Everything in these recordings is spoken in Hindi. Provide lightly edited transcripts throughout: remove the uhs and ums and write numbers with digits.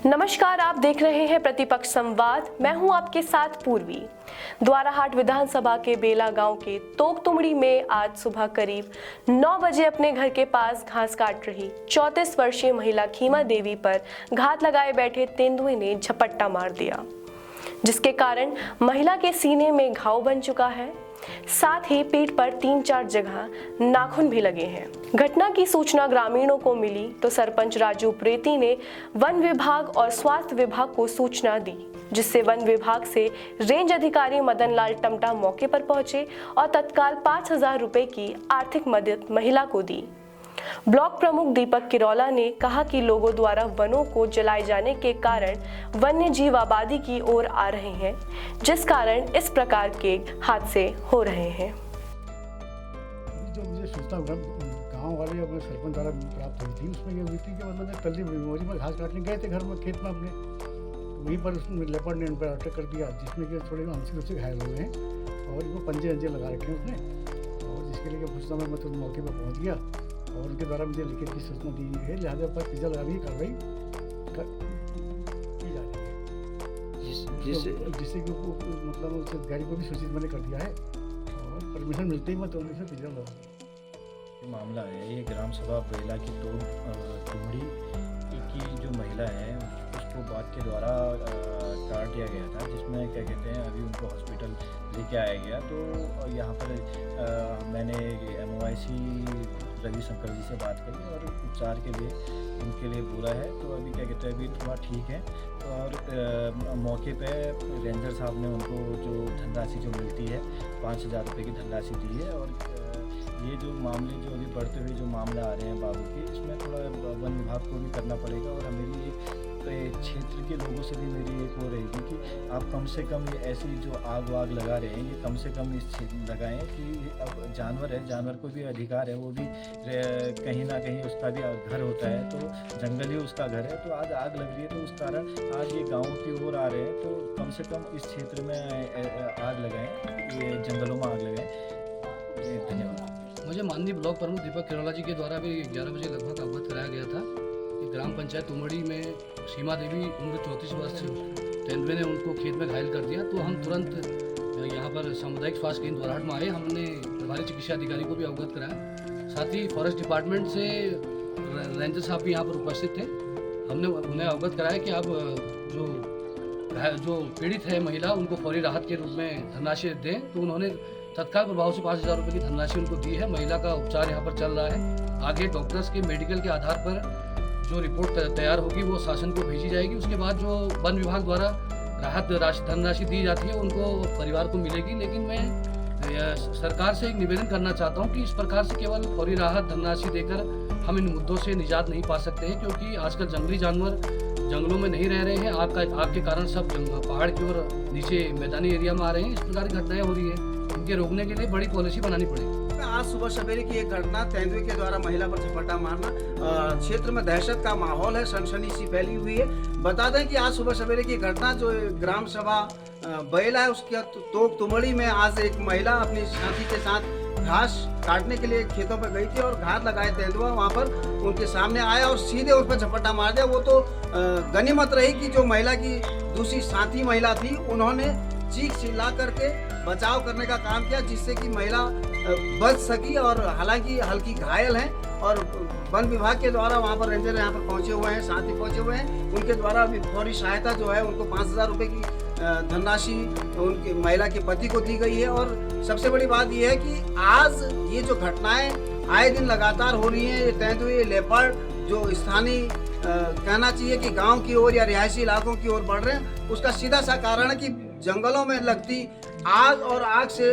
नमस्कार, आप देख रहे हैं प्रतिपक्ष संवाद। मैं हूं आपके साथ पूर्वी। द्वाराहाट विधानसभा के बेला गांव के तोकतुमड़ी में आज सुबह करीब 9 बजे अपने घर के पास घास काट रही 34 वर्षीय महिला खीमा देवी पर घात लगाए बैठे तेंदुए ने झपट्टा मार दिया, जिसके कारण महिला के सीने में घाव बन चुका है। साथ ही पीठ पर 3-4 जगह नाखून भी लगे हैं। घटना की सूचना ग्रामीणों को मिली तो सरपंच राजू प्रेती ने वन विभाग और स्वास्थ्य विभाग को सूचना दी, जिससे वन विभाग से रेंज अधिकारी मदन लाल टमटा मौके पर पहुंचे और तत्काल 5,000 रुपए की आर्थिक मदद महिला को दी। ब्लॉक प्रमुख दीपक किरौला ने कहा कि लोगों द्वारा वनों को जलाए जाने के कारण वन्य जीव आबादी की ओर आ रहे हैं, जिस कारण इस प्रकार के हादसे हो रहे हैं। जो मुझे सूचना गांव वाले अपने सरपंच द्वारा प्राप्त हुई थी, उसमें ये हुई थी कि मतलब तल्ली मेमोरी में घास काटने गए थे घर में, खेत में अपने, तो वहीं पर उसमें लेपर्ड ने उन पर अटैक कर दिया, जिसमें कि थोड़े आंशिक रूप से घायल हुए हैं और इनको पंजे लगा रखे हैं उसने, और जिसके लिए कुछ समय में तो मौके पर पहुँच गया और उनके द्वारा मुझे लिखित की सूचना दी गई है, लिहाजा पर पिज्जा लगाने की कार्रवाई की जा रही है, जिससे कि मतलब उस गाड़ी को भी सूचित मैंने कर दिया है और परमिशन मिलते ही मैं तुरंत से पिज्जा लगा। मामला है ये ग्राम सभा बेला की तोकतुमड़ी की जो महिला है उसको बाघ के द्वारा काट दिया गया था, जिसमें क्या कहते हैं अभी उनको हॉस्पिटल लेके आया गया। तो यहाँ पर मैंने MOIC रविशंकर जी से बात करी और उपचार के लिए उनके लिए बोला है। तो अभी क्या कहते हैं अभी थोड़ा ठीक है, और मौके पे रेंजर साहब ने उनको जो धनराशि जो मिलती है 5,000 रुपये की धनराशि दी है। और ये जो मामले जो अभी बढ़ते हुए जो मामले आ रहे हैं बाबू के, इसमें थोड़ा वन विभाग को भी करना पड़ेगा। और मेरी क्षेत्र के लोगों से भी मेरी एक वो रहेगी कि आप कम से कम ये ऐसी जो आग वाग लगा रहे हैं, ये कम से कम इस लगाएं कि अब जानवर है, जानवर को भी अधिकार है, वो भी कहीं ना कहीं उसका भी घर होता है, तो जंगल ही उसका घर है। तो आज आग लग रही है, तो उस कारण आज ये गाँव की ओर आ रहे हैं, तो कम से कम इस क्षेत्र में आग लगाएं, ये जंगलों में आग लगाएं। धन्यवाद। मुझे माननीय ब्लॉक प्रमुख दीपक किरौला जी के द्वारा भी 11 बजे लगभग अवगत कराया गया था कि ग्राम पंचायत तुमड़ी में सीमा देवी उम्र 34 वर्ष तेंदुए ने उनको खेत में घायल कर दिया। तो हम तुरंत यहाँ पर सामुदायिक स्वास्थ्य केंद्र द्वाराहाट में आए, हमने प्रभारी चिकित्सा अधिकारी को भी अवगत कराया, साथ ही फॉरेस्ट डिपार्टमेंट से रेंजर साहब भी यहाँ पर उपस्थित थे। हमने उन्हें अवगत कराया कि अब जो पीड़ित है महिला, उनको फौरी राहत के रूप में धनराशि दें। तो उन्होंने तत्काल प्रभाव से 5,000 रुपये की धनराशि उनको दी है। महिला का उपचार यहाँ पर चल रहा है। आगे डॉक्टर्स के मेडिकल के आधार पर जो रिपोर्ट तैयार होगी वो शासन को भेजी जाएगी। उसके बाद जो वन विभाग द्वारा राहत धनराशि दी जाती है उनको परिवार को मिलेगी। लेकिन मैं सरकार से एक निवेदन करना चाहता हूँ कि इस प्रकार से केवल फौरी राहत धनराशि देकर हम इन मुद्दों से निजात नहीं पा सकते हैं, क्योंकि आजकल जंगली जानवर जंगलों में नहीं रह रहे हैं। आग के कारण सब पहाड़ की ओर नीचे मैदानी एरिया में आ रहे हैं। इस प्रकार की घटनाएं हो रही है, इनके रोकने के लिए बड़ी पॉलिसी बनानी पड़ेगी। आज सुबह सवेरे की एक घटना, तेंदुए के द्वारा महिला पर झपट्टा मारना, क्षेत्र में दहशत का माहौल है, सनसनी सी फैली हुई है। बता दें कि आज सुबह सवेरे की घटना जो ग्राम सभा बेला है उसके तोकतुमड़ी में आज एक महिला अपनी साथी के साथ घास काटने के लिए खेतों पर गई थी और घात लगाए तेंदुआ वहां पर उनके सामने आया और सीधे उस पर झपट्टा मार दिया। वो तो गनीमत रही कि जो महिला की दूसरी साथी महिला थी, उन्होंने चीख चिल्ला करके बचाव करने का काम किया, जिससे कि महिला बच सकी। और हालांकि हल्की घायल हैं और वन विभाग के द्वारा वहां पर रेंजर यहाँ पर पहुंचे हुए हैं, साथ ही पहुंचे हुए हैं। उनके द्वारा फौरी सहायता जो है उनको 5,000 रुपये की धनराशि उनके महिला के पति को दी गई है। और सबसे बड़ी बात यह है कि आज ये जो घटनाएं आए दिन लगातार हो रही हैं, ये तेंदुए, लेपर्ड जो स्थानीय कहना चाहिए कि गांव की ओर या रिहायशी इलाकों की ओर बढ़ रहे हैं, उसका सीधा सा कारण है कि जंगलों में लगती आग और आग से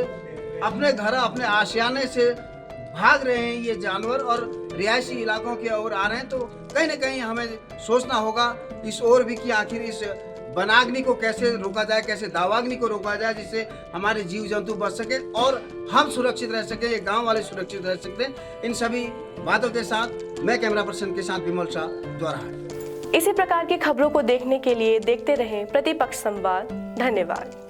अपने घर, अपने आशियाने से भाग रहे हैं ये जानवर और रिहायशी इलाकों की ओर आ रहे हैं। तो कहीं ना कहीं हमें सोचना होगा इस ओर भी कि आखिर इस वनाग्नि को कैसे रोका जाए, कैसे दावाग्नि को रोका जाए, जिससे हमारे जीव जंतु बच सके और हम सुरक्षित रह सके, ये गांव वाले सुरक्षित रह सकते। इन सभी बातों के साथ मैं कैमरा पर्सन के साथ विमल शाह द्वाराहाट। इसी प्रकार की खबरों को देखने के लिए देखते रहें प्रतिपक्ष संवाद। धन्यवाद।